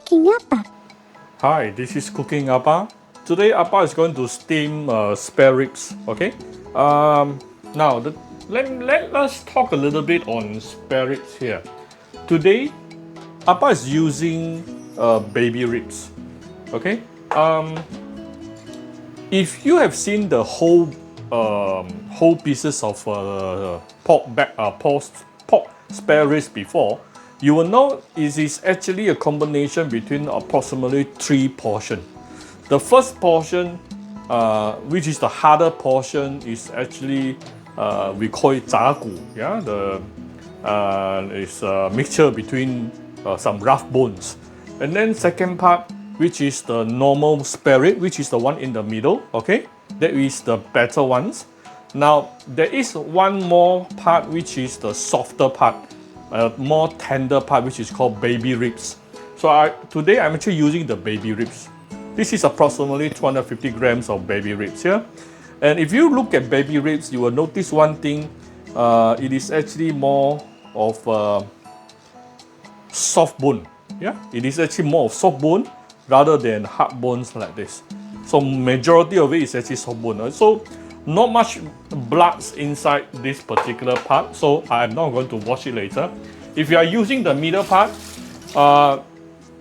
Cooking Appa. Hi, this is Cooking Appa. Today Appa is going to steam spare ribs, okay? Now, let's talk a little bit on spare ribs here. Today, Appa is using baby ribs, okay? If you have seen the whole pieces of pork spare ribs before, you will know it is actually a combination between approximately 3 portions. The first portion, which is the harder portion, is actually we call it 炸骨. Yeah, it's a mixture between some rough bones, and then second part, which is the normal spare rib, which is the one in the middle. Okay, that is the better ones. Now there is one more part, which is the softer part, more tender part, which is called baby ribs. So today I'm actually using the baby ribs. This is approximately 250 grams of baby ribs here. And if you look at baby ribs, you will notice one thing. It is actually more of soft bone. Yeah, it is actually more of soft bone rather than hard bones like this. So majority of it is actually soft bone. So not much blood inside this particular part, so I'm not going to wash it later. If you are using the middle part,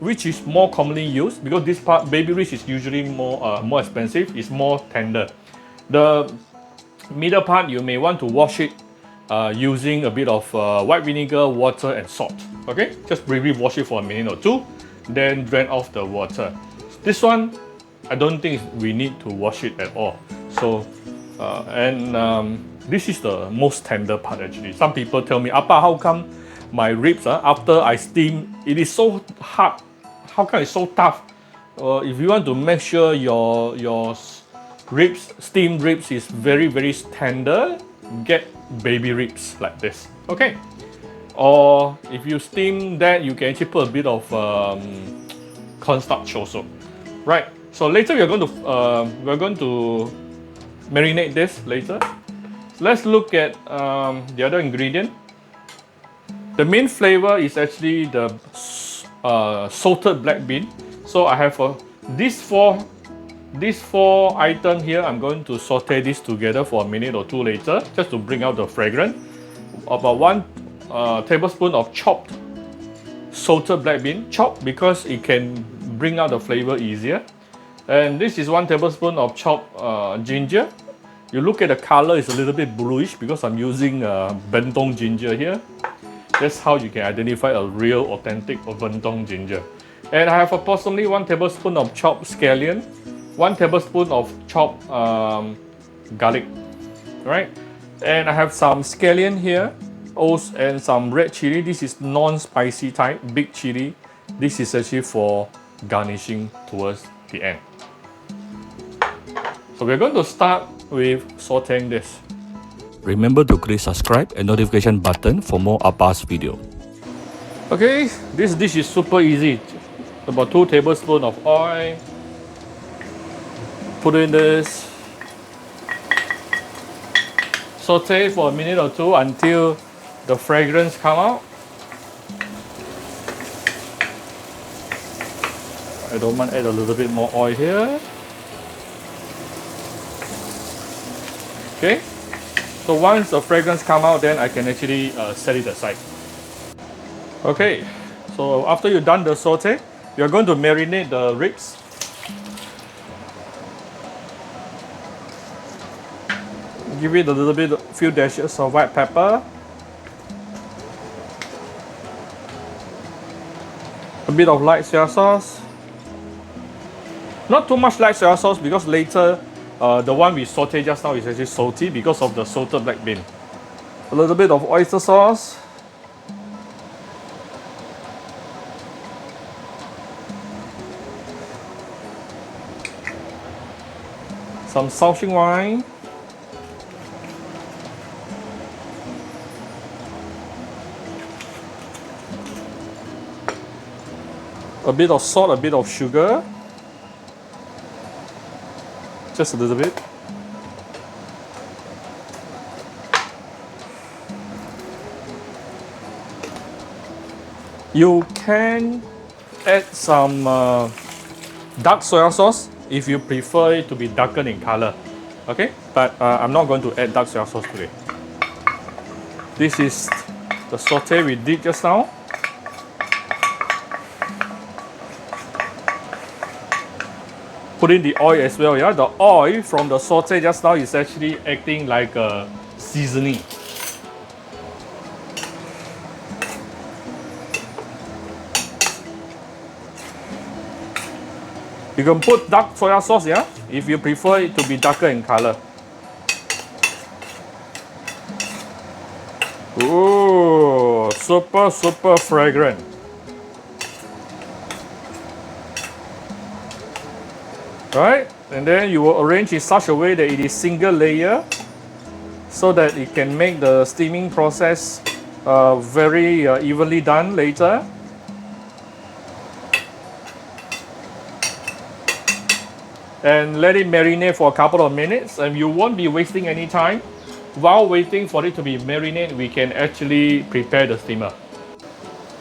which is more commonly used, because this part, baby ribs, is usually more expensive, it's more tender. The middle part, you may want to wash it using a bit of white vinegar, water, and salt. Okay, just briefly wash it for a minute or two, then drain off the water. This one, I don't think we need to wash it at all. So. This is the most tender part actually. Some people tell me, Appa, how come my ribs, after I steam, it is so hard? How come it's so tough? If you want to make sure your ribs, steamed ribs, is very, very tender, get baby ribs like this. Okay. Or if you steam that, you can actually put a bit of cornstarch also. Right. So later we're going to marinate this later. Let's look at the other ingredient. The main flavor is actually the salted black bean. So I have these four items here. I'm going to saute this together for a minute or two later, just to bring out the fragrance. About 1 tablespoon of chopped salted black bean, chopped because it can bring out the flavor easier. And this is 1 tablespoon of chopped ginger. You look at the color, it's a little bit bluish because I'm using Bentong ginger here. That's how you can identify a real authentic Bentong ginger. And I have approximately 1 tablespoon of chopped scallion, 1 tablespoon of chopped garlic, right? And I have some scallion here, also, and some red chili. This is non-spicy type, big chili. This is actually for garnishing towards the end. So we're going to start with sauteing this. Remember to click subscribe and notification button for more Appa's video. Okay, this dish is super easy. About 2 tablespoons of oil. Put in this. Saute for a minute or two until the fragrance come out. I don't mind add a little bit more oil here. Okay, so once the fragrance come out, then I can actually set it aside. Okay, so after you've done the saute, you're going to marinate the ribs. Give it a little bit, few dashes of white pepper, a bit of light soy sauce. Not too much light soy sauce because later the one we sauteed just now is actually salty because of the salted black bean. A little bit of oyster sauce. Some Shaoxing wine. A bit of salt, a bit of sugar. Just a little bit. You can add some dark soya sauce if you prefer it to be darker in color. Okay, but I'm not going to add dark soya sauce today. This is the saute we did just now. Put in the oil as well, yeah. The oil from the saute just now is actually acting like a seasoning. You can put dark soya sauce, yeah, if you prefer it to be darker in color. Ooh, super fragrant. Right? And then you will arrange in such a way that it is single layer so that it can make the steaming process very evenly done later. And let it marinate for a couple of minutes, and you won't be wasting any time. While waiting for it to be marinated, we can actually prepare the steamer.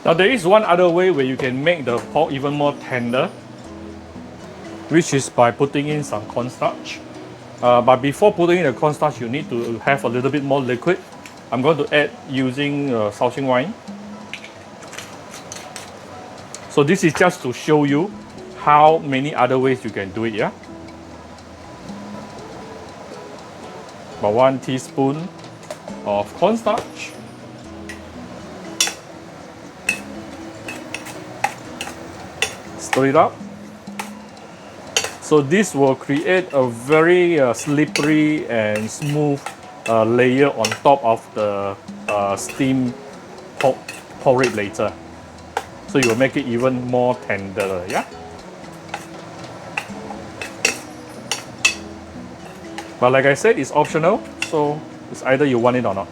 Now there is one other way where you can make the pork even more tender, which is by putting in some cornstarch. But before putting in the cornstarch, you need to have a little bit more liquid. I'm going to add using Saute wine. So this is just to show you how many other ways you can do it, yeah? About 1 teaspoon of cornstarch. Stir it up. So this will create a very slippery and smooth layer on top of the steamed pork rib later. So you will make it even more tender, yeah? But like I said, it's optional, so it's either you want it or not.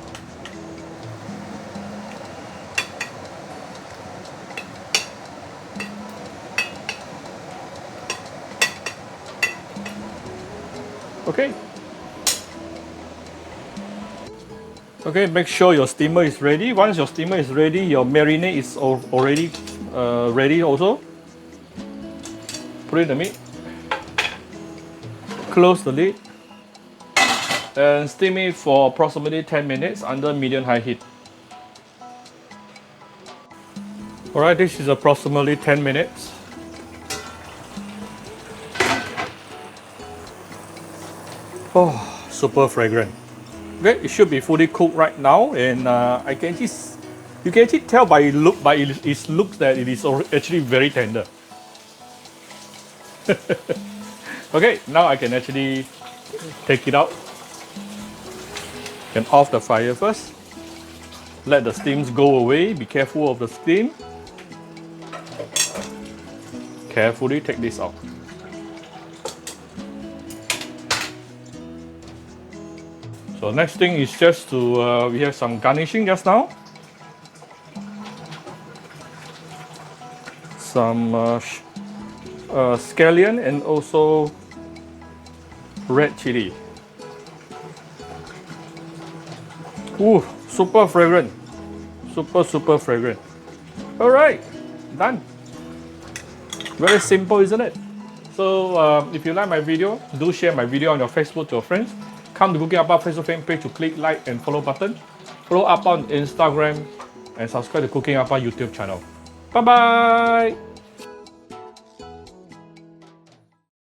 Okay. Okay, make sure your steamer is ready. Once your steamer is ready, your marinade is already ready also. Put in the meat. Close the lid. And steam it for approximately 10 minutes under medium-high heat. Alright, this is approximately 10 minutes. Oh, super fragrant. Okay, it should be fully cooked right now, and you can actually tell by its looks that it is actually very tender. Okay, now I can actually take it out. Can off the fire first. Let the steams go away. Be careful of the steam. Carefully take this out. So next thing is just to, we have some garnishing just now. Some scallion and also red chili. Ooh, super fragrant. Super fragrant. Alright, done. Very simple, isn't it? So if you like my video, do share my video on your Facebook to your friends. Come to Cooking Appa Facebook fan page to click like and follow button. Follow up on Instagram and subscribe to Cooking Appa YouTube channel. Bye bye!